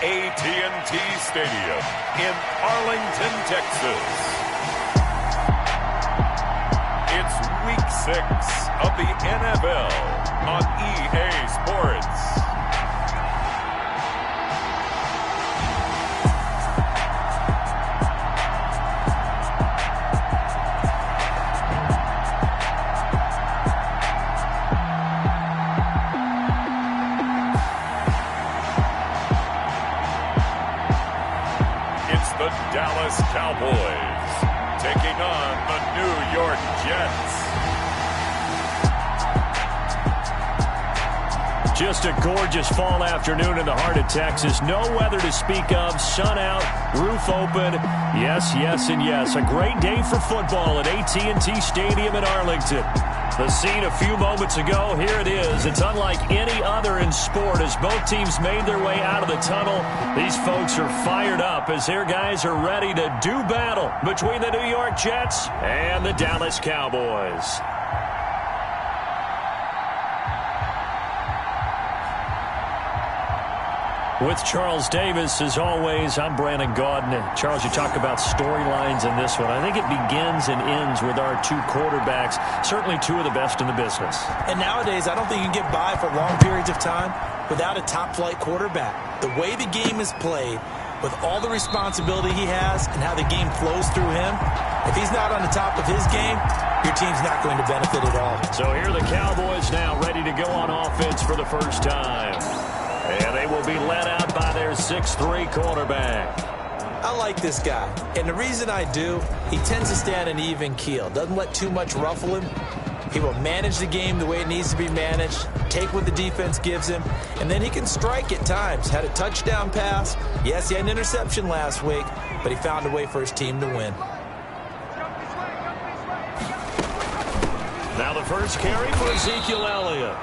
AT&T Stadium in Arlington, Texas. It's Week 6 of the NFL on EA Sports. The Dallas Cowboys taking on the New York Jets. Just a gorgeous fall afternoon in the heart of Texas. No weather to speak of. Sun out, roof open. Yes, yes, and yes. A great day for football at AT&T Stadium in Arlington. The scene a few moments ago, here it is. It's unlike any other in sport as both teams made their way out of the tunnel. These folks are fired up as their guys are ready to do battle between the New York Jets and the Dallas Cowboys. With Charles Davis, as always, I'm Brandon Gaudin. Charles, you talk about storylines in this one. I think it begins and ends with our two quarterbacks, certainly two of the best in the business. And nowadays, I don't think you can get by for long periods of time without a top-flight quarterback. The way the game is played, with all the responsibility he has and how the game flows through him, if he's not on the top of his game, your team's not going to benefit at all. So here are the Cowboys now ready to go on offense for the first time. And they will be led out by their 6'3" quarterback. I like this guy. And the reason I do, he tends to stay on an even keel. Doesn't let too much ruffle him. He will manage the game the way it needs to be managed, take what the defense gives him, and then he can strike at times. Had a touchdown pass. Yes, he had an interception last week, but he found a way for his team to win. Now the first carry for Ezekiel Elliott.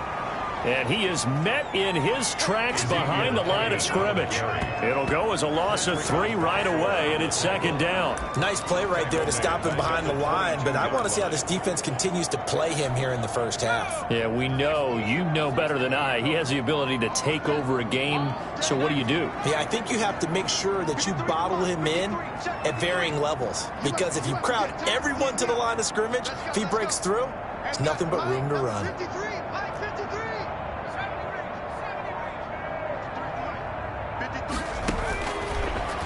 And he is met in his tracks behind the line of scrimmage. It'll go as a loss of 3 right away, and it's second down. Nice play right there to stop him behind the line, but I want to see how this defense continues to play him here in the first half. Yeah, we know, you know better than I, he has the ability to take over a game, so what do you do? Yeah, I think you have to make sure that you bottle him in at varying levels, because if you crowd everyone to the line of scrimmage, if he breaks through, there's nothing but room to run.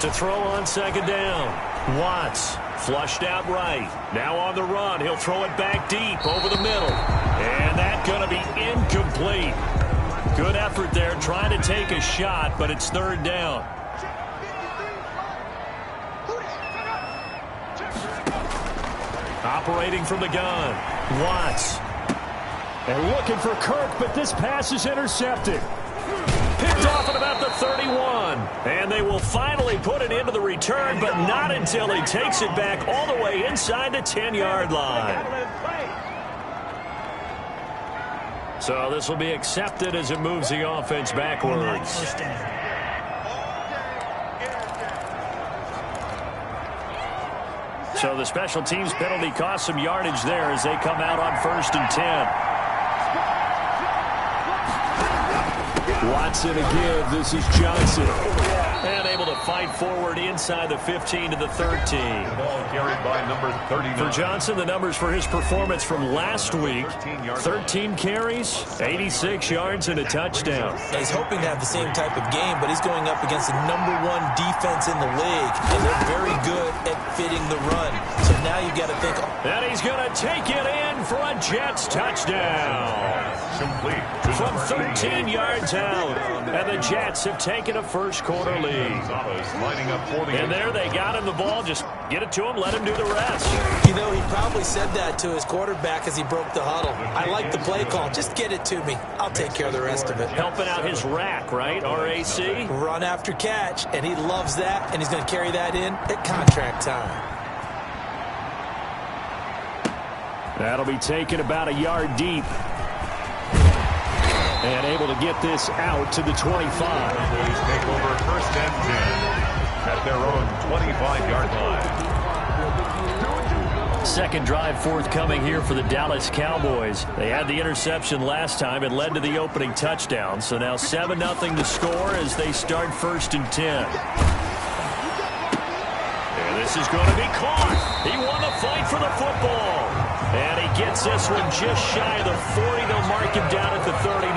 To throw on second down. Watts flushed out right. Now on the run. He'll throw it back deep over the middle. And that's going to be incomplete. Good effort there trying to take a shot, but it's third down. Operating from the gun. Watts. And looking for Kirk, but this pass is intercepted. Picked off at about the 31. And they will finally put it into the return, but not until he takes it back all the way inside the 10-yard line. So this will be accepted as it moves the offense backwards. So the special teams penalty cost some yardage there as they come out on 1st and 10. Watson again. This is Johnson. And able to fight forward inside the 15 to the 13. Ball carried by number 39. For Johnson, the numbers for his performance from last week: 13 carries, 86 yards, and a touchdown. He's hoping to have the same type of game, but he's going up against the #1 defense in the league, and they're very good at fitting the run. So now you've got to think. And he's going to take it in for a Jets touchdown. Complete from 13 yards out. And the Jets have taken a first-quarter lead. And there they got him the ball. Just get it to him, let him do the rest. You know, he probably said that to his quarterback as he broke the huddle. I like the play call. Just get it to me. I'll take care of the rest of it. Helping out his rack, right? RAC? Run after catch, and he loves that, and he's going to carry that in at contract time. That'll be taken about a yard deep. And able to get this out to the 25. Cowboys take over 1st and 10 at their own 25-yard line. Second drive forthcoming here for the Dallas Cowboys. They had the interception last time. It led to the opening touchdown. So now 7-0 to score as they start 1st and 10. And this is going to be caught. He won the fight for the football. And he gets this one just shy of the 40. They'll mark him down at the 39.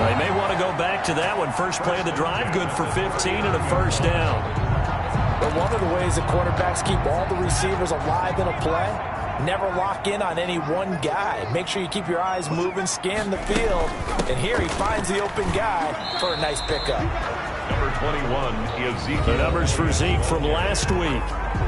They may want to go back to that one. First play of the drive, good for 15 and a first down. But one of the ways that quarterbacks keep all the receivers alive in a play, never lock in on any one guy. Make sure you keep your eyes moving, scan the field. And here he finds the open guy for a nice pickup. Number 21 is Zeke. The numbers for Zeke from last week.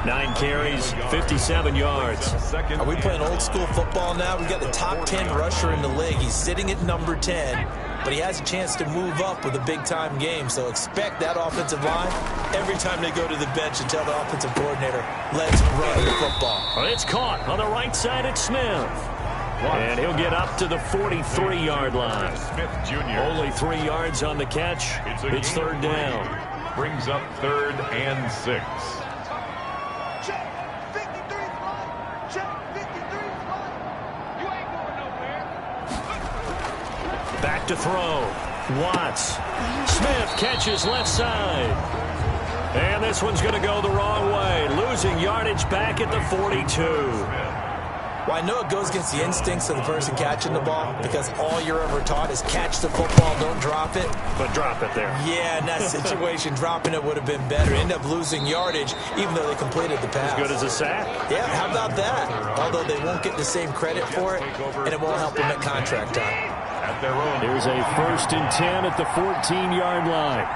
9 carries, 57 yards. Are we playing old school football now? We've got the top 10 rusher in the league. He's sitting at number 10. But he has a chance to move up with a big-time game. So expect that offensive line every time they go to the bench and tell the offensive coordinator, let's run the football. It's caught on the right side at Smith. And he'll get up to the 43-yard line. Smith Jr. Only 3 yards on the catch. It's 3rd down. Brings up 3rd and 6. Check 53 spot. Check 53 spot. You ain't going nowhere. Back to throw. Watts. Smith catches left side. And this one's going to go the wrong way. Losing yardage back at the 42. Well, I know it goes against the instincts of the person catching the ball because all you're ever taught is catch the football, don't drop it. But drop it there. Yeah, in that situation, dropping it would have been better. End up losing yardage even though they completed the pass. As good as a sack. Yeah, how about that? Although they won't get the same credit for it, and it won't help them at contract time. At their own. Here's a 1st and 10 at the 14-yard line.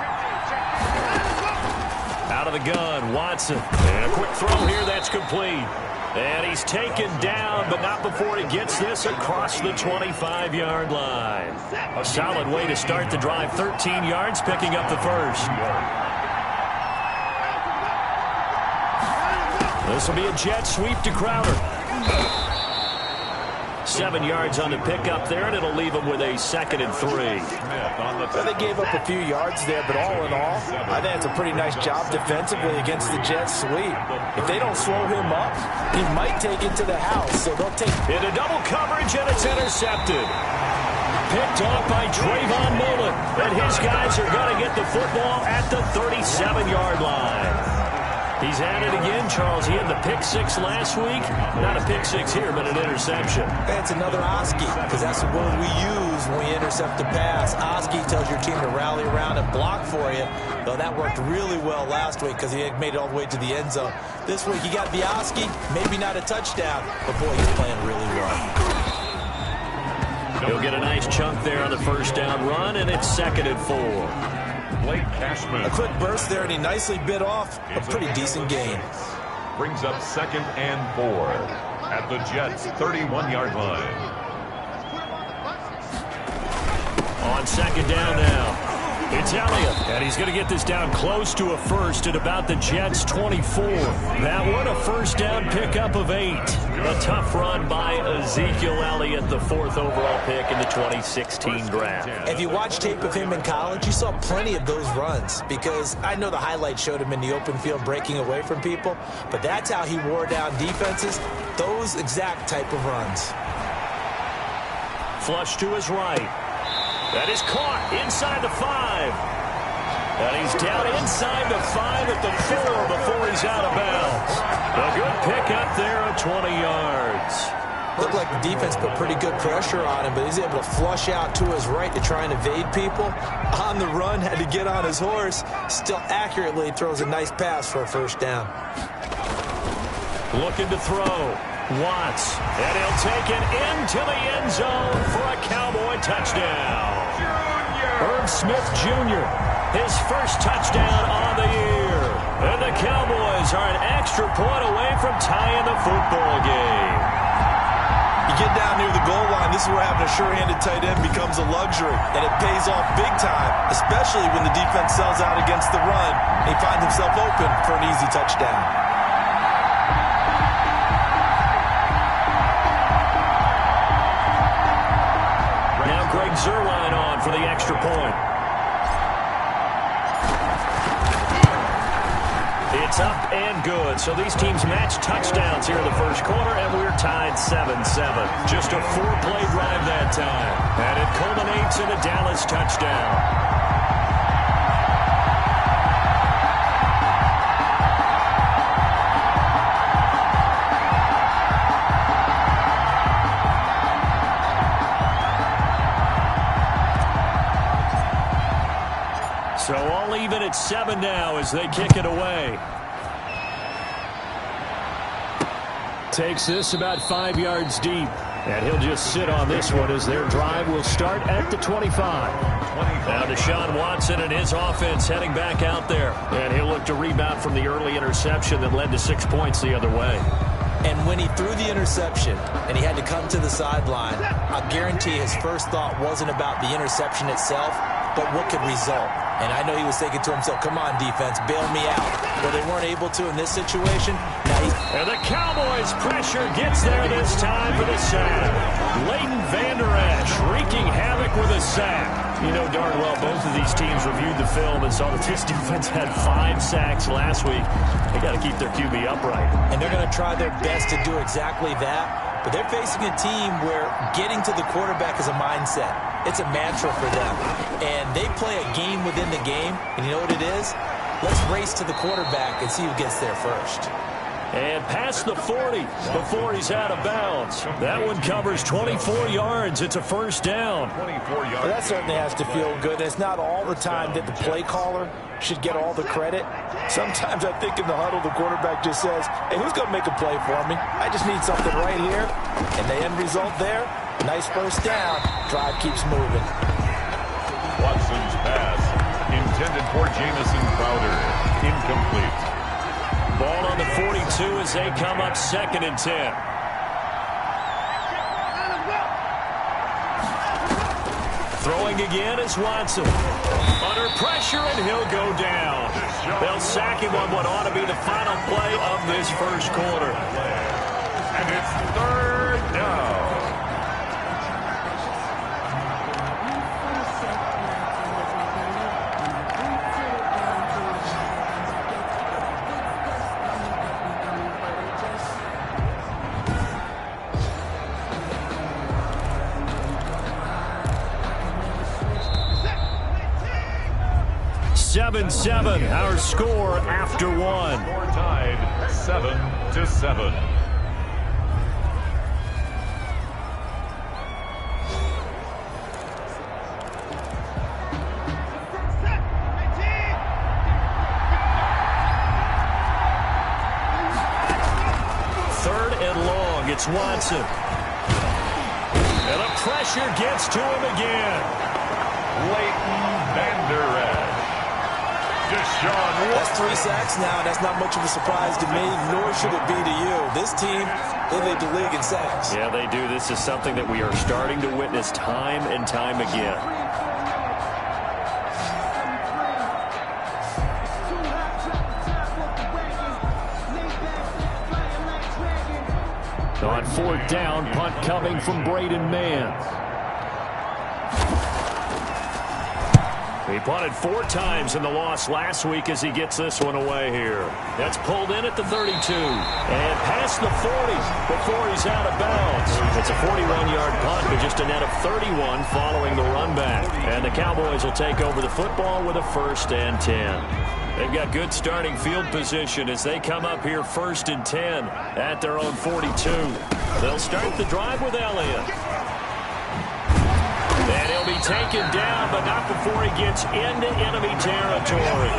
Out of the gun, Watson. And a quick throw here, that's complete. And he's taken down, but not before he gets this across the 25-yard line. A solid way to start the drive. 13 yards, picking up the first. This will be a jet sweep to Crowder. 7 yards on the pickup there, and it'll leave him with a 2nd and 3. Well, they gave up a few yards there, but all in all, I think it's a pretty nice job defensively against the jet sweep. If they don't slow him up, he might take it to the house, so they'll take into double coverage, and it's intercepted. Picked off by Trayvon Mullen, and his guys are going to get the football at the 37-yard line. He's at it again, Charles. He had the pick-6 last week. Not a pick-6 here, but an interception. That's another Oski, because that's the word we use when we intercept the pass. Oski tells your team to rally around and block for you. Well, that worked really well last week because he had made it all the way to the end zone. This week, you got the Oski, maybe not a touchdown, but boy, he's playing really well. He'll get a nice chunk there on the first down run, and it's 2nd and 4. A quick burst there, and he nicely bit off a pretty decent gain. Brings up 2nd and 4 at the Jets' 31-yard line. On 2nd down now. It's Elliott, and he's going to get this down close to a first at about the Jets' 24. That one, a first down pickup of 8. A tough run by Ezekiel Elliott, the 4th overall pick in the 2016 draft. If you watch tape of him in college, you saw plenty of those runs because I know the highlight showed him in the open field breaking away from people, but that's how he wore down defenses, those exact type of runs. Flush to his right. That is caught inside the 5. And he's down inside the 5 at the 4 before he's out of bounds. A good pickup there of 20 yards. Looked like the defense put pretty good pressure on him, but he's able to flush out to his right to try and evade people. On the run, had to get on his horse. Still accurately throws a nice pass for a first down. Looking to throw. Watts. And he'll take it into the end zone for a Cowboy touchdown. Herb Smith Jr., his first touchdown on the year. And the Cowboys are an extra point away from tying the football game. You get down near the goal line, this is where having a sure-handed tight end becomes a luxury, and it pays off big time, especially when the defense sells out against the run, and he finds himself open for an easy touchdown. Greg Zuerlein on for the extra point. It's It's up and good. So these teams match touchdowns here in the first quarter, and we're tied 7-7. Just a 4-play drive that time. And it culminates in a Dallas touchdown. So all even at 7 now as they kick it away. Takes this about 5 yards deep. And he'll just sit on this one as their drive will start at the 25. Now Deshaun Watson and his offense heading back out there. And he'll look to rebound from the early interception that led to 6 points the other way. And when he threw the interception and he had to come to the sideline, I guarantee his first thought wasn't about the interception itself, but what could result. And I know he was thinking to himself, come on, defense, bail me out. But they weren't able to in this situation. And the Cowboys pressure gets there this time for the sack. Leighton Vander Esch wreaking havoc with a sack. You know darn well both of these teams reviewed the film and saw that this defense had 5 sacks last week. They got to keep their QB upright. And they're going to try their best to do exactly that. But they're facing a team where getting to the quarterback is a mindset. It's a mantra for them. And they play a game within the game. And you know what it is? Let's race to the quarterback and see who gets there first. And past the 40 before he's out of bounds. That one covers 24 yards. It's a first down. 24 yards. Well, that certainly has to feel good. It's not all the time that the play caller should get all the credit. Sometimes I think in the huddle, the quarterback just says, hey, who's going to make a play for me? I just need something right here. And the end result there, nice first down. Drive keeps moving. Watson's pass intended for Jamison Crowder. Incomplete. Ball on the 42 as they come up 2nd and 10. Throwing again is Watson. Under pressure, and he'll go down. They'll sack him on what ought to be the final play of this first quarter. And it's 3rd down. Seven, our score after one. Score tied 7-7. Third and long, it's Watson. And the pressure gets to him again. Leighton Vander Esch. That's 3 sacks now. That's not much of a surprise to me, nor should it be to you. This team, they lead the league in sacks. Yeah, they do. This is something that we are starting to witness time and time again. On 4th down, punt coming from Braden Mann. He punted 4 times in the loss last week as he gets this one away here. That's pulled in at the 32. And past the 40 before he's out of bounds. It's a 41-yard punt, but just a net of 31 following the run back. And the Cowboys will take over the football with a 1st and 10. They've got good starting field position as they come up here 1st and 10 at their own 42. They'll start the drive with Elliott. And he'll be taken down, but not before he gets into enemy territory.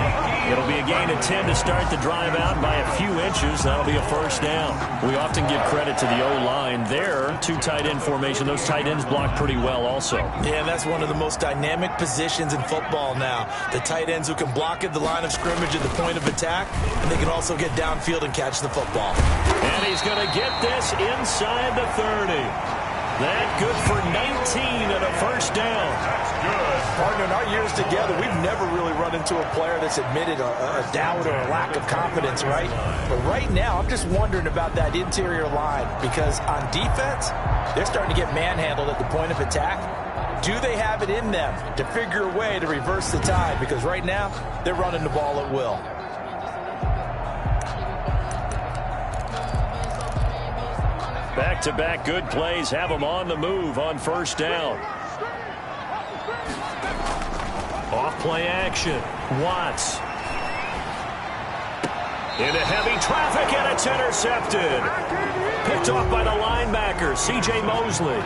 It'll be a gain of 10 to start the drive out by a few inches. That'll be a 1st down. We often give credit to the O-line there. 2 tight end formation. Those tight ends block pretty well also. Yeah, and that's one of the most dynamic positions in football now. The tight ends who can block at the line of scrimmage at the point of attack, and they can also get downfield and catch the football. And he's going to get this inside the 30. That good for 19 and a 1st down. That's good. Partner, in our years together, we've never really run into a player that's admitted a doubt or a lack of confidence, right? But right now, I'm just wondering about that interior line because on defense, they're starting to get manhandled at the point of attack. Do they have it in them to figure a way to reverse the tide? Because right now, they're running the ball at will. Back-to-back good plays have them on the move on first down. Off play action. Watts. Into heavy traffic, and it's intercepted. Picked off by the linebacker, C.J. Mosley.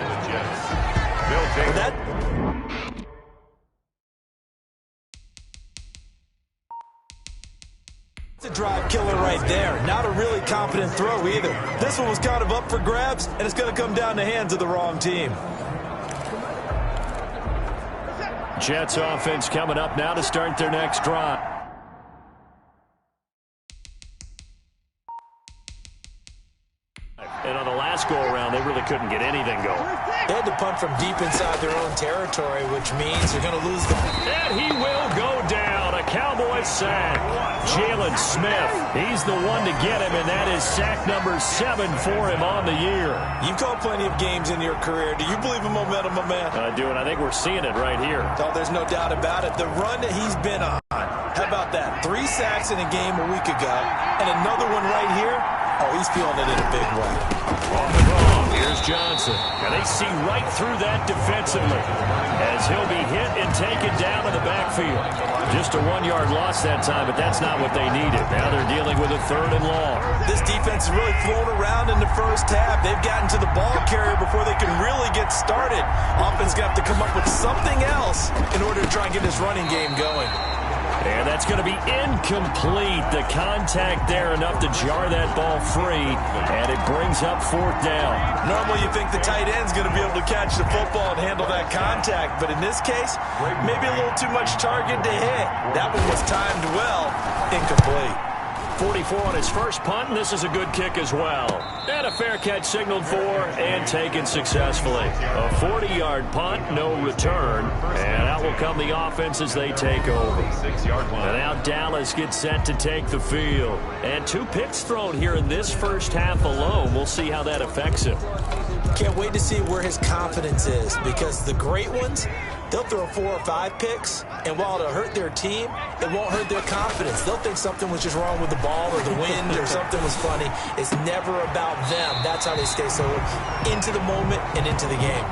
That's a drive killer right there. Not a really confident throw either. This one was kind of up for grabs, and it's going to come down the hands of the wrong team. Jets offense coming up now to start their next drive. And on the last go-around, they really couldn't get anything going. They had to punt from deep inside their own territory, which means they're going to lose the ball. And he will go down. A Cowboys sack. Jalen Smith, he's the one to get him, and that is sack number 7 for him on the year. You've called plenty of games in your career. Do you believe in momentum, my man? I do, and I think we're seeing it right here. Oh, there's no doubt about it. The run that he's been on. How about that? 3 sacks in a game a week ago, and another one right here. Oh, he's feeling it in a big way. On the wrong, here's Johnson. And they see right through that defensively as he'll be hit and taken down in the backfield. Just a 1-yard loss that time, but that's not what they needed. Now they're dealing with a 3rd and long. This defense is really flown around in the first half. They've gotten to the ball carrier before they can really get started. Offense got to come up with something else in order to try and get this running game going. And that's going to be incomplete. The contact there enough to jar that ball free, and it brings up 4th down. Normally you think the tight end's going to be able to catch the football and handle that contact, but in this case, maybe a little too much target to hit. That one was timed well. Incomplete. 44 on his first punt, and this is a good kick as well. And a fair catch signaled for and taken successfully. A 40-yard punt, no return. And out will come the offense as they take over. And now Dallas gets set to take the field. And 2 picks thrown here in this first half alone. We'll see how that affects him. Can't wait to see where his confidence is, because the great ones, they'll throw 4 or 5 picks, and while it'll hurt their team, it won't hurt their confidence. They'll think something was just wrong with the ball or the wind or something was funny. It's never about them. That's how they stay so into the moment and into the game.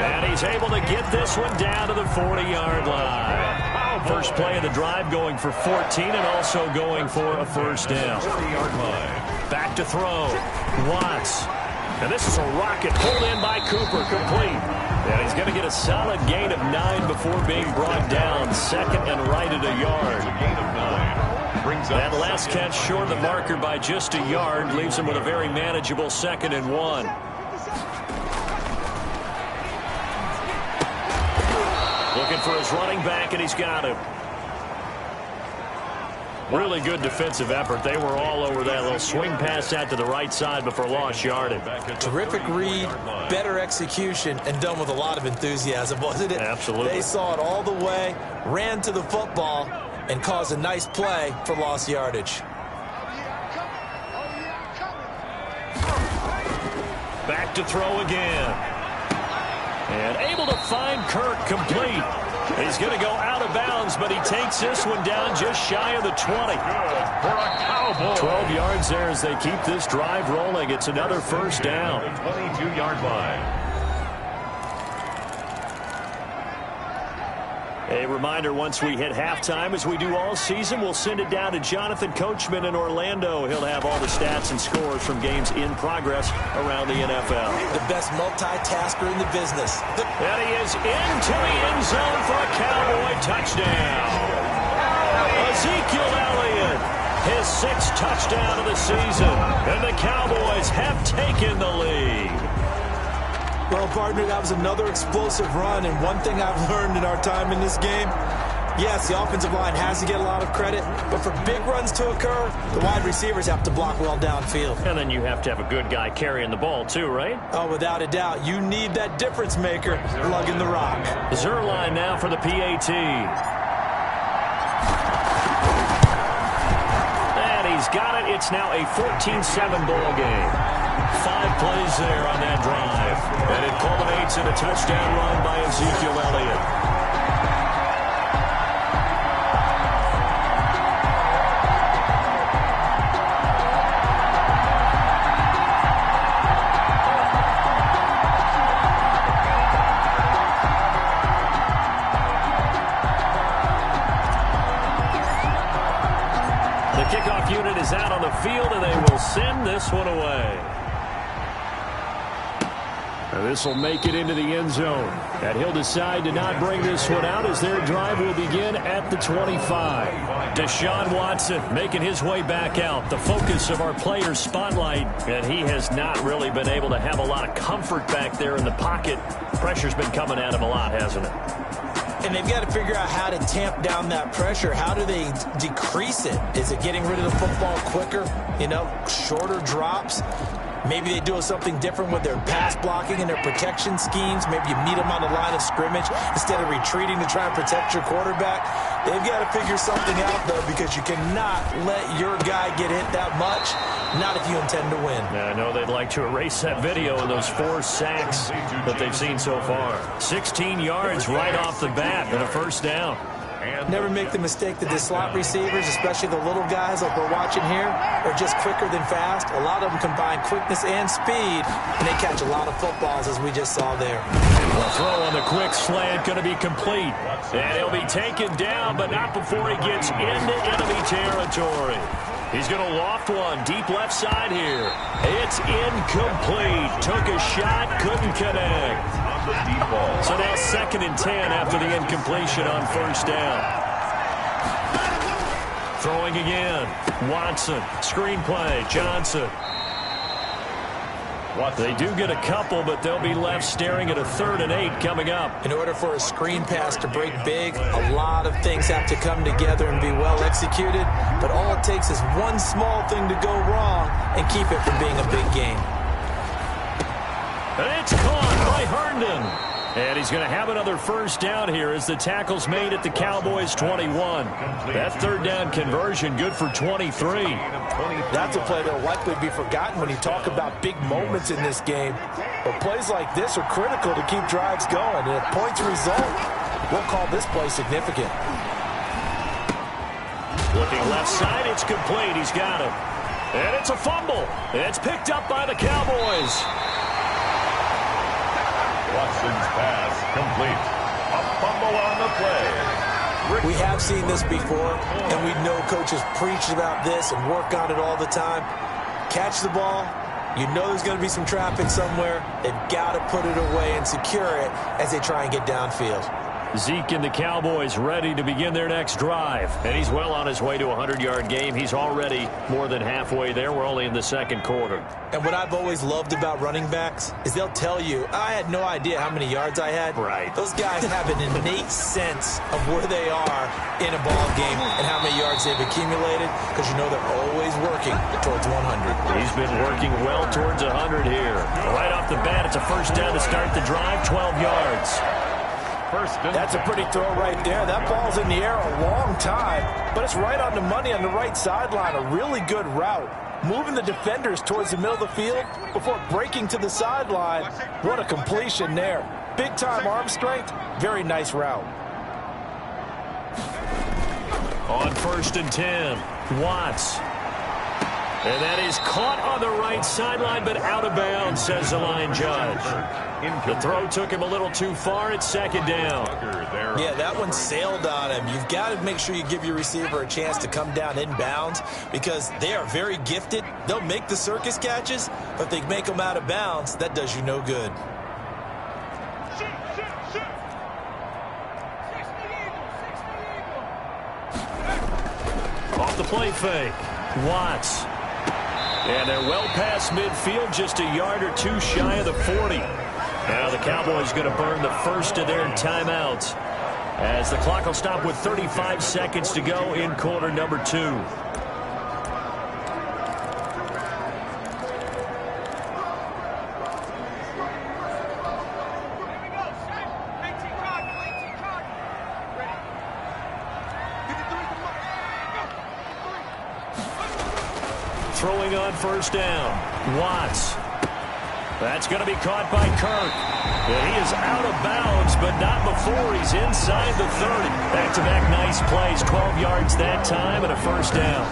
And he's able to get this one down to the 40-yard line. First play of the drive going for 14 and also going for a first down. Back to throw. Watts. And this is a rocket pulled in by Cooper, complete. And he's going to get a solid gain of 9 before being brought down. 2nd and right at a yard. That last catch short of the marker by just a yard leaves him with a very manageable 2nd and 1. Looking for his running back, and he's got him. Really good defensive effort. They were all over that little swing pass out to the right side before lost yardage. Terrific read, better execution, and done with a lot of enthusiasm, wasn't it? Absolutely. They saw it all the way, ran to the football, and caused a nice play for lost yardage. Back to throw again. And able to find Kirk, complete. He's going to go out of bounds, but he takes this one down just shy of the 20. For a Cowboy. 12 yards there as they keep this drive rolling. It's another first down. 22-yard line. A reminder, once we hit halftime, as we do all season, we'll send it down to Jonathan Coachman in Orlando. He'll have all the stats and scores from games in progress around the NFL. The best multitasker in the business. And he is into the end zone for a Cowboy touchdown. Ezekiel Elliott, his 6th touchdown of the season. And the Cowboys have taken the lead. Well, partner, that was another explosive run, and one thing I've learned in our time in this game, yes, the offensive line has to get a lot of credit, but for big runs to occur, the wide receivers have to block well downfield. And then you have to have a good guy carrying the ball, too, right? Oh, without a doubt. You need that difference maker lugging the rock. Zerline now for the PAT. And he's got it. It's now a 14-7 ball game. 5 plays there on that drive. And it culminates in a touchdown run by Ezekiel Elliott. This will make it into the end zone. And he'll decide to not bring this one out as their drive will begin at the 25. Deshaun Watson making his way back out. The focus of our players' spotlight. And he has not really been able to have a lot of comfort back there in the pocket. Pressure's been coming at him a lot, hasn't it? And they've got to figure out how to tamp down that pressure. How do they decrease it? Is it getting rid of the football quicker? You know, shorter drops? Maybe they do something different with their pass blocking and their protection schemes. Maybe you meet them on the line of scrimmage instead of retreating to try and protect your quarterback. They've got to figure something out, though, because you cannot let your guy get hit that much, not if you intend to win. I know they'd like to erase that video and those 4 sacks that they've seen so far. 16 yards right off the bat and a first down. Never make the mistake that the slot receivers, especially the little guys like we're watching here, are just quicker than fast. A lot of them combine quickness and speed, and they catch a lot of footballs, as we just saw there. The throw on the quick slant going to be complete. And he'll be taken down, but not before he gets into enemy territory. He's going to loft one deep left side here. It's incomplete. Took a shot, couldn't connect. So now 2nd and 10 after the incompletion on first down. Throwing again. Watson. Screen play. Johnson. They do get a couple, but they'll be left staring at a 3rd and 8 coming up. In order for a screen pass to break big, a lot of things have to come together and be well executed. But all it takes is one small thing to go wrong and keep it from being a big game. And it's caught by Herndon. And he's going to have another first down here as the tackle's made at the Cowboys 21. That 3rd down conversion good for 23. That's a play that will likely be forgotten when you talk about big moments in this game. But plays like this are critical to keep drives going. And if points result, we'll call this play significant. Looking left side, it's complete. He's got him. And it's a fumble. It's picked up by the Cowboys. Watson's pass complete. A fumble on the play. We have seen this before, and we know coaches preach about this and work on it all the time. Catch the ball. You know there's going to be some traffic somewhere. They've got to put it away and secure it as they try and get downfield. Zeke and the Cowboys ready to begin their next drive. And he's well on his way to a 100-yard game. He's already more than halfway there. We're only in the 2nd quarter. And what I've always loved about running backs is they'll tell you, I had no idea how many yards I had. Right. Those guys have an innate sense of where they are in a ball game and how many yards they've accumulated, because you know they're always working towards 100. He's been working well towards 100 here. Right off the bat, it's a first down to start the drive, 12 yards. That's a pretty throw right there. That ball's in the air a long time, but it's right on the money on the right sideline. A really good route. Moving the defenders towards the middle of the field before breaking to the sideline. What a completion there. Big-time arm strength. Very nice route. On 1st and 10, Watts. And that is caught on the right sideline, but out of bounds, says the line judge. The throw took him a little too far. It's 2nd down. Yeah, that one sailed on him. You've got to make sure you give your receiver a chance to come down inbounds because they are very gifted. They'll make the circus catches, but if they make them out of bounds, that does you no good. Off the play fake. Watts. And they're well past midfield, just a yard or two shy of the 40. Now the Cowboys going to burn the first of their timeouts as the clock will stop with 35 seconds to go in quarter number 2. Throwing on first down. Watts. That's going to be caught by Kirk. And he is out of bounds, but not before he's inside the 30. Back-to-back nice plays. 12 yards that time and a first down.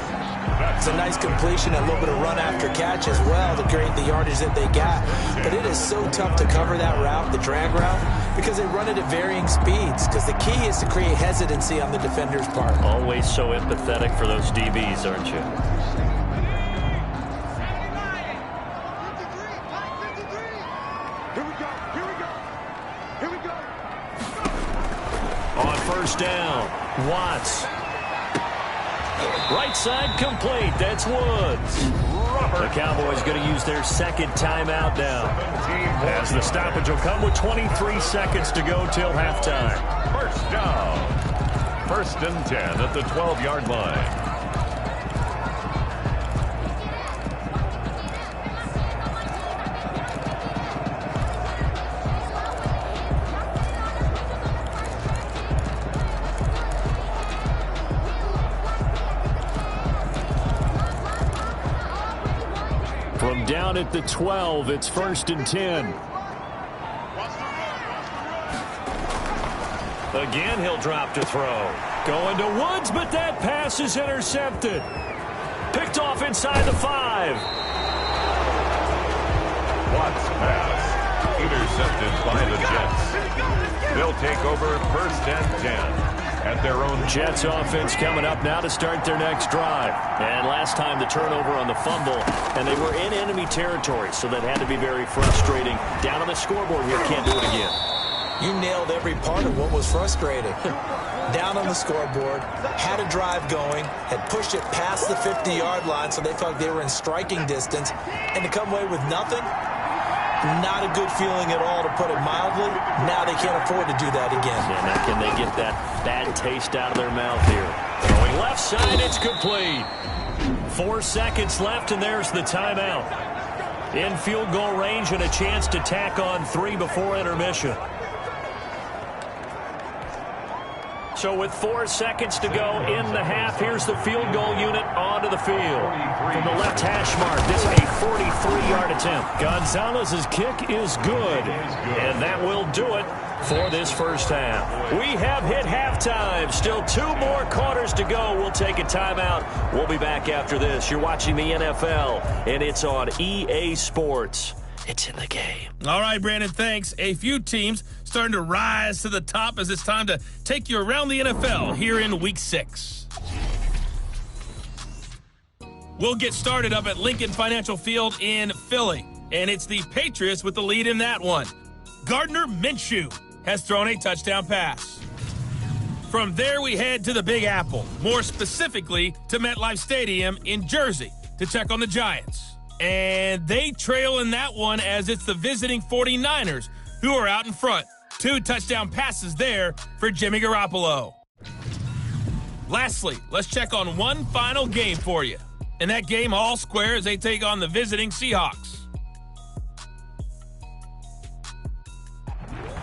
It's a nice completion, a little bit of run after catch as well to create the yardage that they got. But it is so tough to cover that route, the drag route, because they run it at varying speeds. Because the key is to create hesitancy on the defender's part. Always so empathetic for those DBs, aren't you? Here we go. Here we go. Here we go. On first down, Watts. Right side complete. That's Woods. The Cowboys going to use their second timeout now, as the stoppage will come with 23 seconds to go till halftime. First down. 1st and 10 at the 12-yard line. From down at the 12, it's 1st and 10. Again, he'll drop to throw. Going to Woods, but that pass is intercepted. Picked off inside the 5. Watts pass intercepted by the Jets. They'll take over 1st and 10. At their own. Jets offense coming up now to start their next drive. And last time the turnover on the fumble, and they were in enemy territory, so that had to be very frustrating. Down on the scoreboard here, can't do it again. You nailed every part of what was frustrating. Down on the scoreboard, had a drive going, had pushed it past the 50-yard line, so they felt they were in striking distance, and to come away with nothing, not a good feeling at all, to put it mildly. Now they can't afford to do that again. And now can they get that bad taste out of their mouth here? Going left side, it's complete. 4 seconds left, and there's the timeout. In field goal range and a chance to tack on 3 before intermission. So with 4 seconds to go in the half, here's the field goal unit onto the field. From the left hash mark, this is a 43-yard attempt. Gonzalez's kick is good, and that will do it for this first half. We have hit halftime. Still 2 more quarters to go. We'll take a timeout. We'll be back after this. You're watching the NFL, and it's on EA Sports. It's in the game. All right, Brandon, thanks. A few teams starting to rise to the top as it's time to take you around the NFL here in Week 6. We'll get started up at Lincoln Financial Field in Philly, and it's the Patriots with the lead in that one. Gardner Minshew has thrown a touchdown pass. From there, we head to the Big Apple, more specifically to MetLife Stadium in Jersey, to check on the Giants. And they trail in that one as it's the visiting 49ers who are out in front. 2 touchdown passes there for Jimmy Garoppolo. Lastly, let's check on one final game for you. In that game, all square as they take on the visiting Seahawks.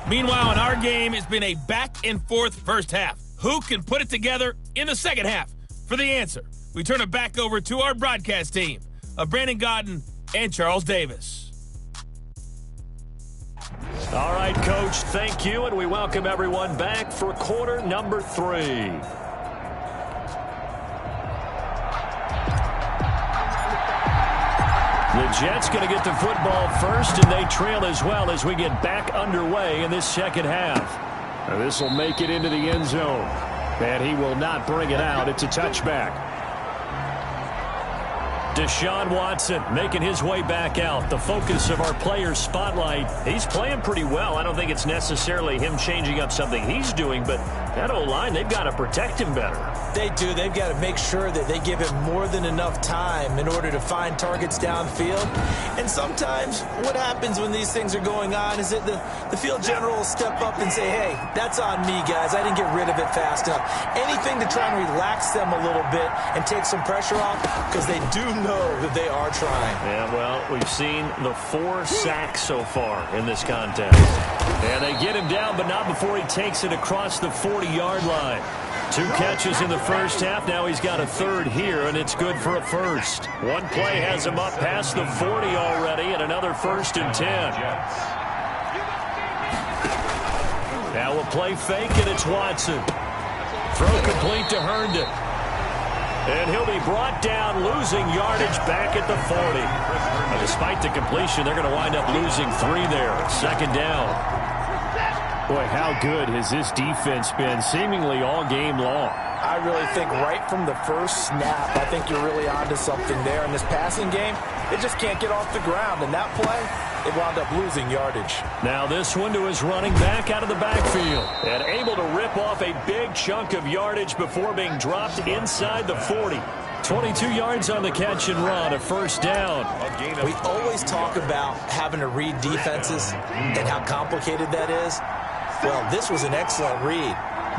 Meanwhile, in our game, it's been a back-and-forth first half. Who can put it together in the second half? For the answer, we turn it back over to our broadcast team of Brandon Godden and Charles Davis. All right, Coach, thank you, and we welcome everyone back for quarter number 3. The Jets going to get the football first, and they trail as well as we get back underway in this second half. This will make it into the end zone, and he will not bring it out. It's a touchback. Deshaun Watson making his way back out. The focus of our players' spotlight. He's playing pretty well. I don't think it's necessarily him changing up something he's doing, but that O-line, they've got to protect him better. They do. They've got to make sure that they give him more than enough time in order to find targets downfield. And sometimes what happens when these things are going on is that the field general will step up and say, hey, that's on me, guys. I didn't get rid of it fast enough. Anything to try and relax them a little bit and take some pressure off, because they do know that they are trying. Yeah, well, we've seen the 4 sacks so far in this contest. And they get him down, but not before he takes it across the 40-yard line. 2 catches in the first half. Now he's got a 3rd here, and it's good for a first. One play has him up past the 40 already, and another 1st and 10. Now a play fake, and it's Watson. Throw complete to Herndon. And he'll be brought down, losing yardage back at the 40. And despite the completion, they're going to wind up losing 3 there. 2nd down. Boy, how good has this defense been seemingly all game long? I really think right from the first snap, I think you're really onto something there. In this passing game, They just can't get off the ground. And that play, they wound up losing yardage. Now this one to his running back out of the backfield. And able to rip off a big chunk of yardage before being dropped inside the 40. 22 yards on the catch and run, a first down. We always talk about having to read defenses and how complicated that is. Well, this was an excellent read.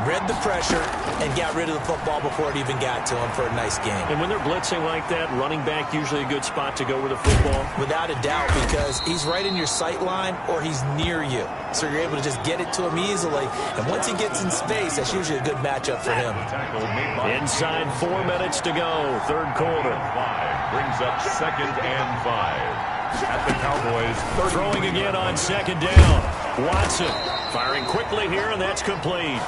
Read the pressure and got rid of the football before it even got to him for a nice game. And when they're blitzing like that, running back usually a good spot to go with the football? Without a doubt, because he's right in your sight line or he's near you. So you're able to just get it to him easily. And once he gets in space, that's usually a good matchup for him. Inside 4 minutes to go, third quarter. Brings up 2nd and 5. At the Cowboys. Throwing again on 2nd down. Watson firing quickly here, and that's complete.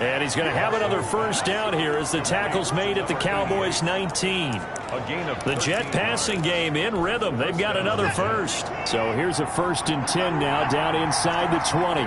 And he's going to have another first down here as the tackle's made at the Cowboys 19. The Jet passing game in rhythm. They've got another first. So here's a 1st and 10 now down inside the 20.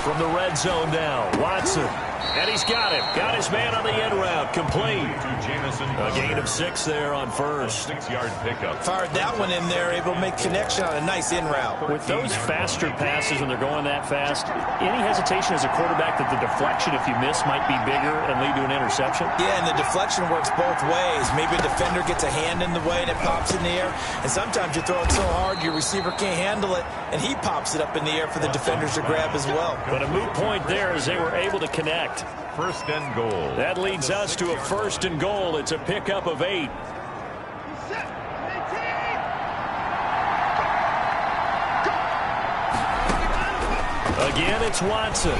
From the red zone now, Watson. And he's got him. Got his man on the end route. Complete. A gain of 6 there on first. 6-yard pickup. Fired that one in there, able to make connection on a nice in route. With those faster passes when they're going that fast, any hesitation as a quarterback that the deflection, if you miss, might be bigger and lead to an interception? Yeah, and the deflection works both ways. Maybe a defender gets a hand in the way and it pops in the air. And sometimes you throw it so hard your receiver can't handle it, and he pops it up in the air for the defenders to grab as well. But a moot point there as they were able to connect. 1st and goal. That leads us to a 1st and goal. It's a pickup of 8. Again, it's Watson.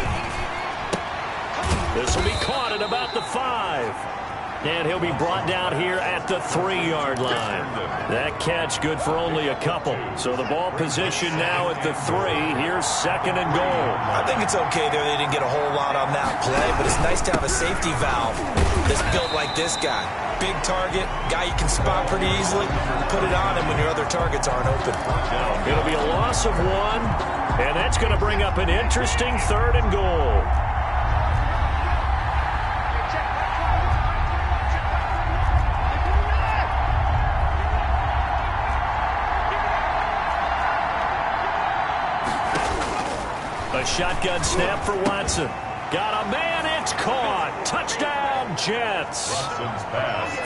This will be caught at about the 5. And he'll be brought down here at the 3-yard line. That catch good for only a couple. So the ball position now at the 3. Here's 2nd and goal. I think it's okay there. They didn't get a whole lot on that play, but it's nice to have a safety valve that's built like this guy. Big target, guy you can spot pretty easily. Put it on him when your other targets aren't open. It'll be a loss of 1, and that's going to bring up an interesting 3rd and goal. A shotgun snap for Watson. Got a man, it's caught. Touchdown, Jets.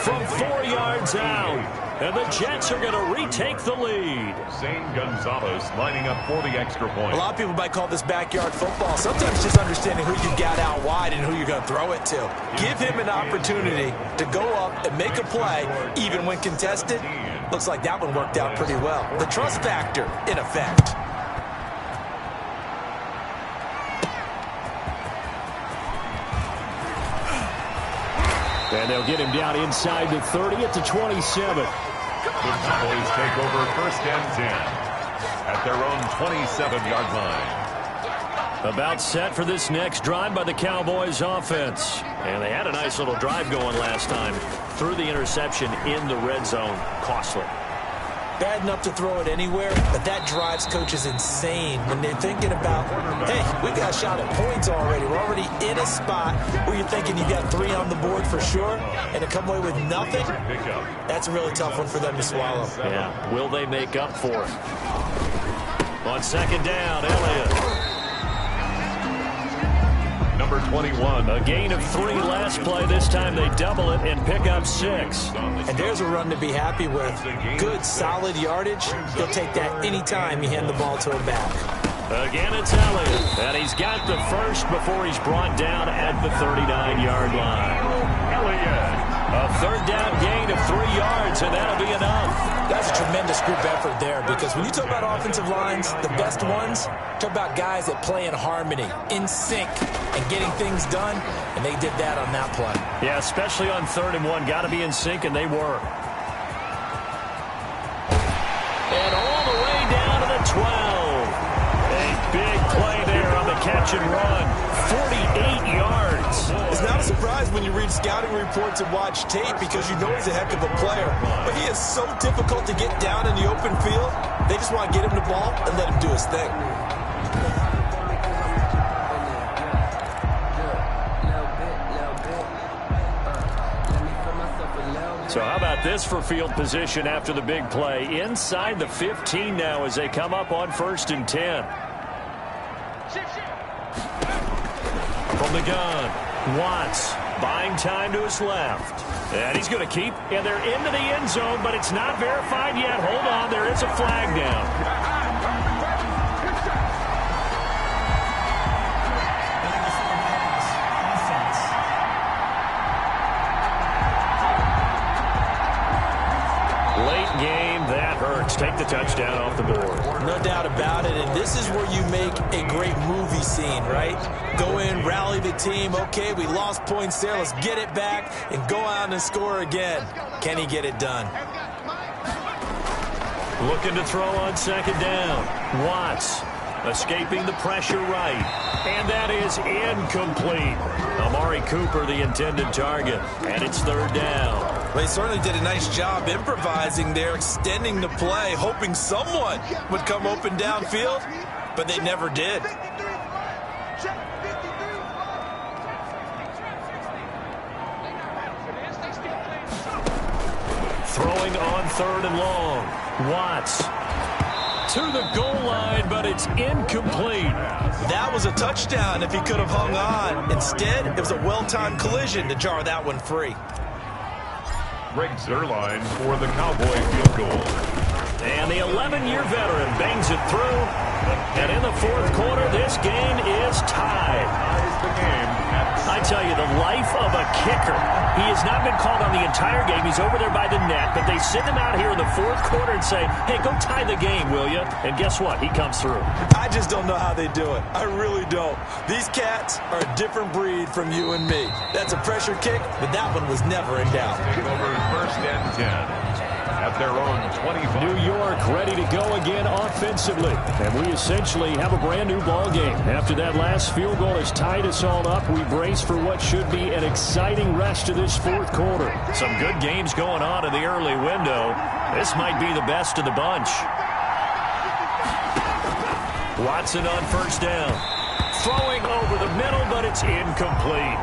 From 4 yards out. And the Jets are going to retake the lead. Zane Gonzalez lining up for the extra point. A lot of people might call this backyard football. Sometimes just understanding who you got out wide and who you're going to throw it to. Give him an opportunity to go up and make a play, even when contested. Looks like that one worked out pretty well. The trust factor, in effect. And they'll get him down inside the 30 at the 27. The Cowboys take over 1st and 10 at their own 27-yard line. About set for this next drive by the Cowboys offense. And they had a nice little drive going last time. Threw the interception in the red zone. Costly. Bad enough to throw it anywhere, but that drives coaches insane when they're thinking about, hey, we got a shot at points already. We're already in a spot where you're thinking you got 3 on the board for sure, and to come away with nothing, that's a really tough one for them to swallow. Yeah, will they make up for it? On 2nd down, Elliott. Number 21. A gain of 3 last play. This time they double it and pick up 6. And there's a run to be happy with. Good, solid yardage. He'll take that anytime you hand the ball to him back. Again, it's Elliott. And he's got the first before he's brought down at the 39-yard line. Elliott. A 3rd down gain of 3 yards, and that'll be enough. That's a tremendous group effort there, because when you talk about offensive lines, the best ones, talk about guys that play in harmony, in sync, and getting things done, and they did that on that play. Yeah, especially on 3rd and 1. Got to be in sync, and they were. And all the way down to the 12. A big play there on the catch and run. 48 yards. It's not a surprise when you read scouting reports and watch tape, because you know he's a heck of a player. But he is so difficult to get down in the open field. They just want to get him the ball and let him do his thing. So how about this for field position after the big play? Inside the 15 now as they come up on 1st and 10. From the gun, Watts buying time to his left. And he's going to keep, and they're into the end zone, but it's not verified yet. Hold on, there is a flag down. Late game, that hurts. Take the touchdown off the board. No doubt about it, and this is where you make a great movie scene, right? Go in, rally the team. Okay, we lost points there. Let's get it back and go out and score again. Can he get it done? Looking to throw on 2nd down. Watts escaping the pressure right. And that is incomplete. Amari Cooper, the intended target. And it's 3rd down. Well, he certainly did a nice job improvising there, extending the play, hoping someone would come open downfield, but they never did. Throwing on 3rd and long. Watts to the goal line, but it's incomplete. That was a touchdown if he could have hung on. Instead, it was a well-timed collision to jar that one free. Greg Zuerlein for the Cowboy field goal. And the 11-year veteran bangs it through. And in the 4th quarter, this game is tied. I tell you, the life of a kicker. He has not been called on the entire game. He's over there by the net, but they send him out here in the 4th quarter and say, hey, go tie the game, will you? And guess what? He comes through. I just don't know how they do it. I really don't. These cats are a different breed from you and me. That's a pressure kick, but that one was never in doubt. Over 1st and 10. At their own 25. New York ready to go again offensively. And we essentially have a brand new ball game. After that last field goal has tied us all up, we brace for what should be an exciting rest of this 4th quarter. Some good games going on in the early window. This might be the best of the bunch. Watson on 1st down. Throwing over the middle, but it's incomplete.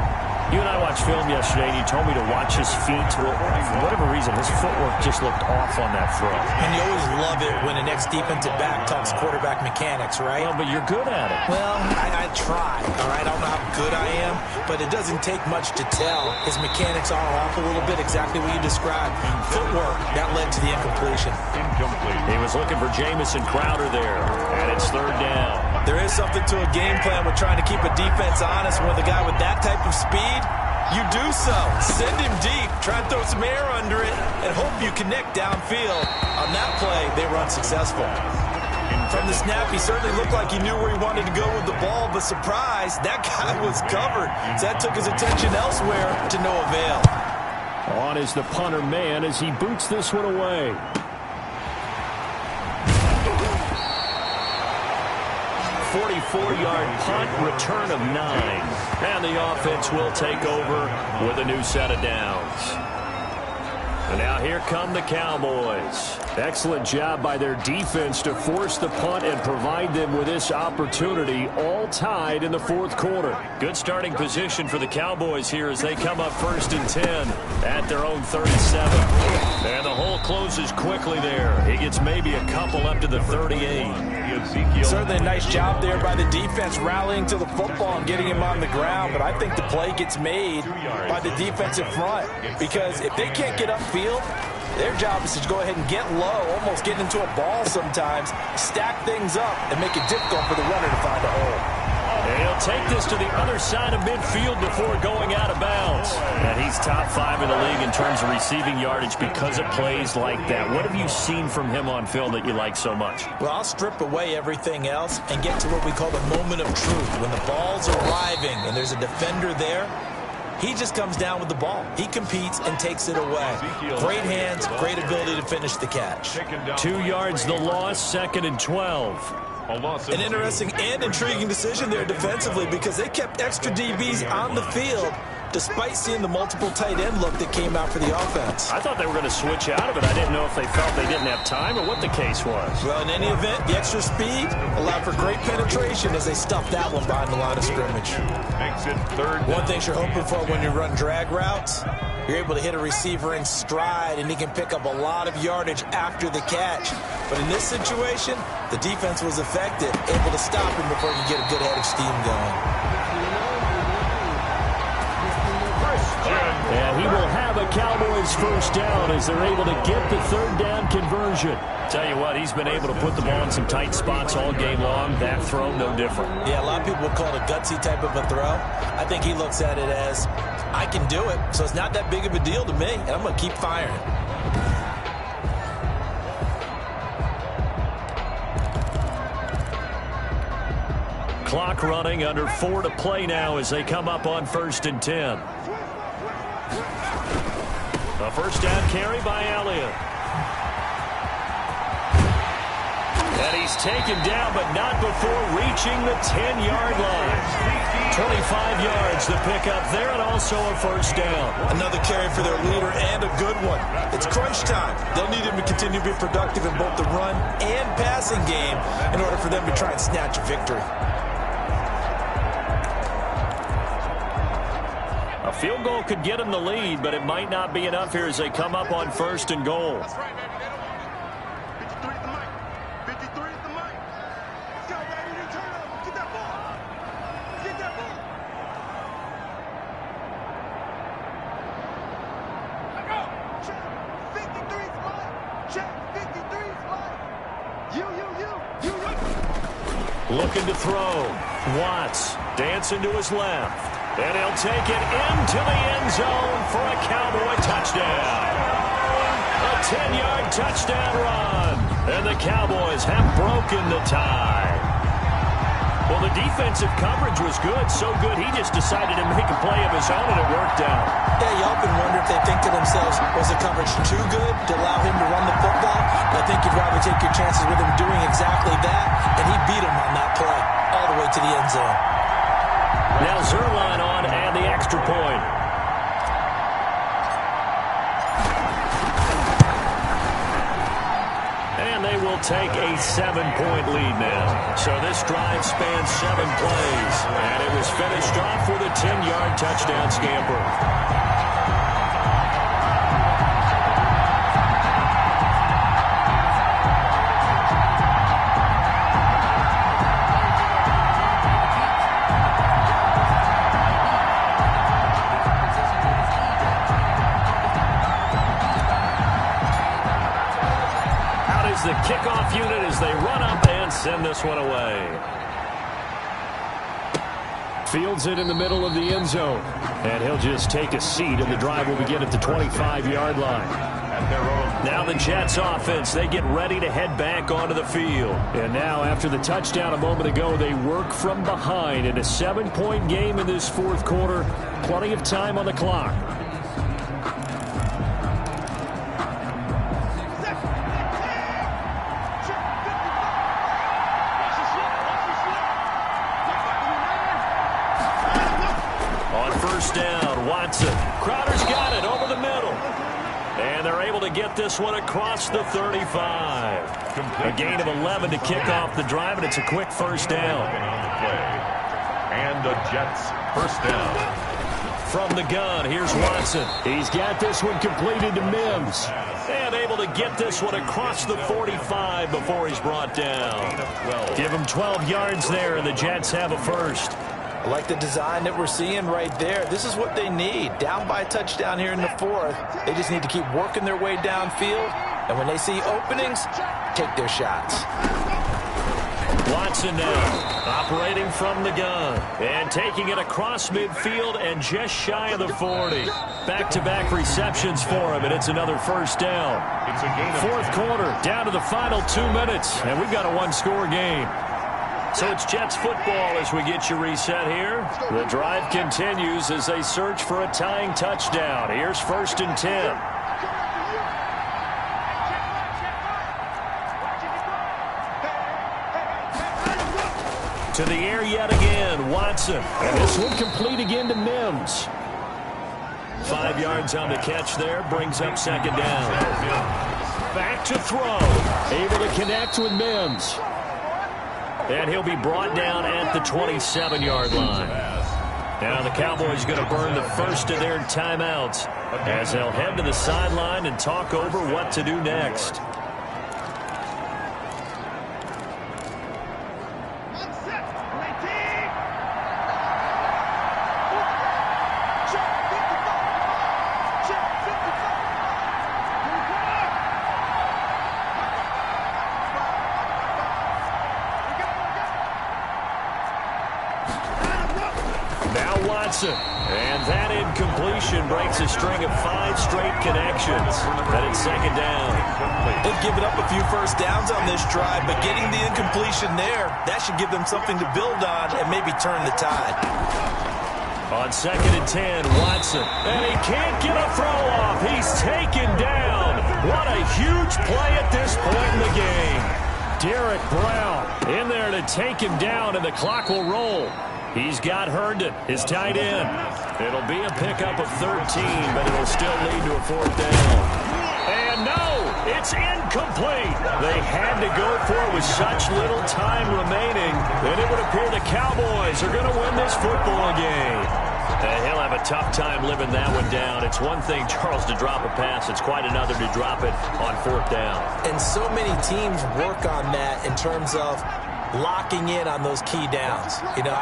You and I watched film yesterday, and you told me to watch his feet. Well, for whatever reason, his footwork just looked off on that throw. And you always love it when an ex-defensive back talks quarterback mechanics, right? Well, but you're good at it. Well, I try, all right? I don't know how good I am, but it doesn't take much to tell. His mechanics are off a little bit, exactly what you described. Footwork, that led to the incompletion. Incomplete. He was looking for Jamison Crowder there, and it's 3rd down. There is something to a game plan with trying to keep a defense honest. With a guy with that type of speed, you do so. Send him deep. Try and throw some air under it and hope you connect downfield. On that play, they were unsuccessful. From the snap, he certainly looked like he knew where he wanted to go with the ball, but surprise, that guy was covered. So that took his attention elsewhere to no avail. On is the punter man as he boots this one away. 44-yard punt, return of 9. And the offense will take over with a new set of downs. And now here come the Cowboys. Excellent job by their defense to force the punt and provide them with this opportunity, all tied in the 4th quarter. Good starting position for the Cowboys here as they come up 1st and 10 at their own 37. And the hole closes quickly there. He gets maybe a couple up to the 38. Certainly a nice job there by the defense rallying to the football and getting him on the ground, but I think the play gets made by the defensive front because if they can't get upfield, their job is to go ahead and get low, almost get into a ball sometimes, stack things up, and make it difficult for the runner to find a hole. And he'll take this to the other side of midfield before going out of bounds. And he's top 5 in the league in terms of receiving yardage because of plays like that. What have you seen from him on film that you like so much? Well, I'll strip away everything else and get to what we call the moment of truth. When the ball's arriving and there's a defender there, he just comes down with the ball. He competes and takes it away. Great hands, great ability to finish the catch. 2 yards the loss, 2nd and 12. An interesting and intriguing decision there defensively because they kept extra DBs on the field despite seeing the multiple tight end look that came out for the offense. I thought they were going to switch out of it. I didn't know if they felt they didn't have time or what the case was. Well, in any event, the extra speed allowed for great penetration as they stuffed that one behind the line of scrimmage. Makes it 3rd. One thing you're hoping for when you run drag routes, You're able to hit a receiver in stride, and he can pick up a lot of yardage after the catch. But in this situation, the defense was effective, able to stop him before he could get a good head of steam going. And he will have a Cowboys first down as they're able to get the third down conversion. Tell you what, he's been able to put the ball in some tight spots all game long. That throw, no different. Yeah, a lot of people would call it a gutsy type of a throw. I think he looks at it as, I can do it, so it's not that big of a deal to me, and I'm going to keep firing. Clock running, under 4 to play now as they come up on 1st and 10. A first down carry by Elliott. And he's taken down, but not before reaching the 10-yard line. 25 yards to pick up there, and also a first down. Another carry for their leader, and a good one. It's crunch time. They'll need him to continue to be productive in both the run and passing game in order for them to try and snatch a victory. A field goal could get them the lead, but it might not be enough here as they come up on 1st and goal. That's right, baby. 53 is the mic. 53 is the mic. Let's go, baby. They turn over. Get that ball. Get that ball. Let go. Check. 53 is mine. Check. 53 is mine. You. Looking to throw. Watts dancing to his left. And he'll take it into the end zone for a Cowboy touchdown. A 10-yard touchdown run. And the Cowboys have broken the tie. Well, the defensive coverage was good, so good he just decided to make a play of his own, and it worked out. Yeah, you often wonder if they think to themselves, was the coverage too good to allow him to run the football? I think you'd rather take your chances with him doing exactly that, and he beat him on that play all the way to the end zone. Now Zerline on and the extra point. And they will take a 7-point lead now. So this drive spans 7 plays. And it was finished off with a 10-yard touchdown scamper. The kickoff unit as they run up and send this one away. Fields it in the middle of the end zone. And he'll just take a seat, and the drive will begin at the 25-yard line. Now the Jets offense, they get ready to head back onto the field. And now after the touchdown a moment ago, they work from behind in a 7-point game in this fourth quarter. Plenty of time on the clock. Down, Watson. Crowder's got it over the middle. And they're able to get this one across the 35. A gain of 11 to kick off the drive, and it's a quick first down. And the Jets first down. From the gun, here's Watson. He's got this one completed to Mims. And able to get this one across the 45 before he's brought down. Give him 12 yards there, and the Jets have a first. I like the design that we're seeing right there. This is what they need. Down by a touchdown here in the fourth. They just need to keep working their way downfield. And when they see openings, take their shots. Watson now, operating from the gun. And taking it across midfield and just shy of the 40. Back-to-back receptions for him, and it's another first down. It's a gain of fourth quarter, down to the final 2 minutes, and we've got a one-score game. So it's Jets football as we get you reset here. The drive continues as they search for a tying touchdown. Here's 1st and 10. To the air yet again, Watson. And this one complete again to Mims. 5 yards on the catch there, brings up second down. Back to throw. Able to connect with Mims. And he'll be brought down at the 27-yard line. Now the Cowboys going to burn the first of their timeouts as they'll head to the sideline and talk over what to do next. And that incompletion breaks a string of 5 straight connections. But it's second down. They've given up a few first downs on this drive, but getting the incompletion there, that should give them something to build on and maybe turn the tide. On second and 10, Watson. And he can't get a throw off. He's taken down. What a huge play at this point in the game. Derek Brown in there to take him down, and the clock will roll. He's got Herndon, his tight end. It'll be a pickup of 13, but it'll still lead to a fourth down. And no, it's incomplete. They had to go for it with such little time remaining that it would appear the Cowboys are going to win this football game. He'll have a tough time living that one down. It's one thing, Charles, to drop a pass. It's quite another to drop it on fourth down. And so many teams work on that in terms of locking in on those key downs. You know,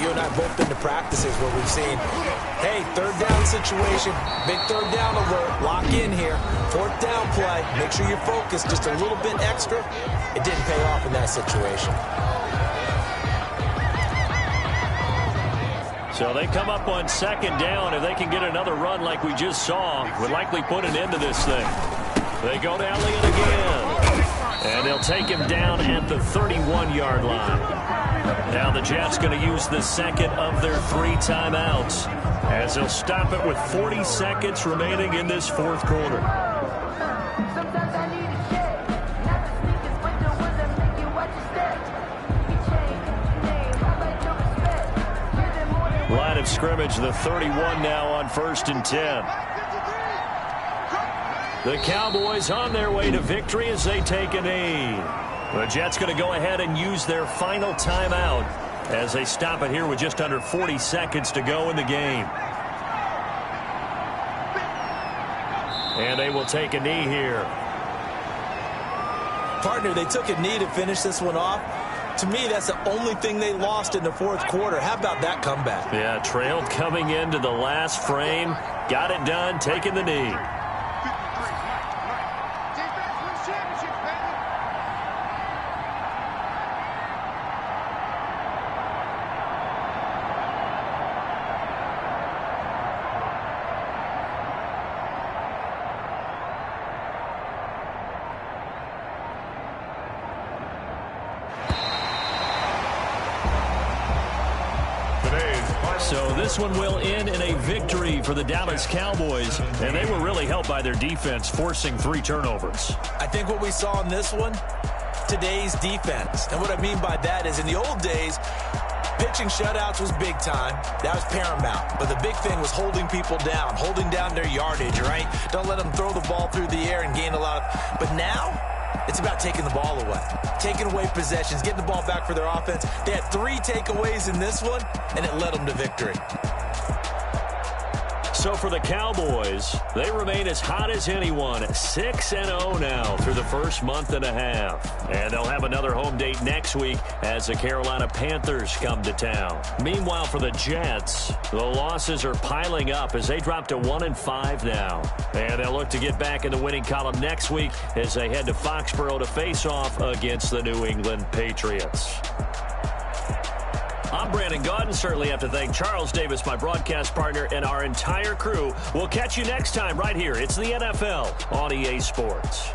you and I have both been to practices where we've seen, hey, third down situation, big third down alert, lock in here, fourth down play, make sure you're focused just a little bit extra. It didn't pay off in that situation. So they come up on second down. If they can get another run like we just saw, would likely put an end to this thing. They go to Elliott again. And they'll take him down at the 31-yard line. Now the Jets going to use the second of their 3 timeouts as they'll stop it with 40 seconds remaining in this fourth quarter. Line of scrimmage, the 31 now on 1st and 10. The Cowboys on their way to victory as they take a knee. The Jets going to go ahead and use their final timeout as they stop it here with just under 40 seconds to go in the game. And they will take a knee here. Partner, they took a knee to finish this one off. To me, that's the only thing they lost in the fourth quarter. How about that comeback? Yeah, trailed coming into the last frame. Got it done, taking the knee. So this one will end in a victory for the Dallas Cowboys, and they were really helped by their defense, forcing 3 turnovers. I think what we saw in this one, today's defense. And what I mean by that is in the old days, pitching shutouts was big time. That was paramount. But the big thing was holding people down, holding down their yardage, right? Don't let them throw the ball through the air and gain a lot of... But now, it's about taking the ball away, taking away possessions, getting the ball back for their offense. They had 3 takeaways in this one, and it led them to victory. So for the Cowboys, they remain as hot as anyone, 6-0 now through the first month and a half. And they'll have another home date next week as the Carolina Panthers come to town. Meanwhile, for the Jets, the losses are piling up as they drop to 1-5 now. And they'll look to get back in the winning column next week as they head to Foxborough to face off against the New England Patriots. I'm Brandon Gaudin. Certainly have to thank Charles Davis, my broadcast partner, and our entire crew. We'll catch you next time right here. It's the NFL on EA Sports.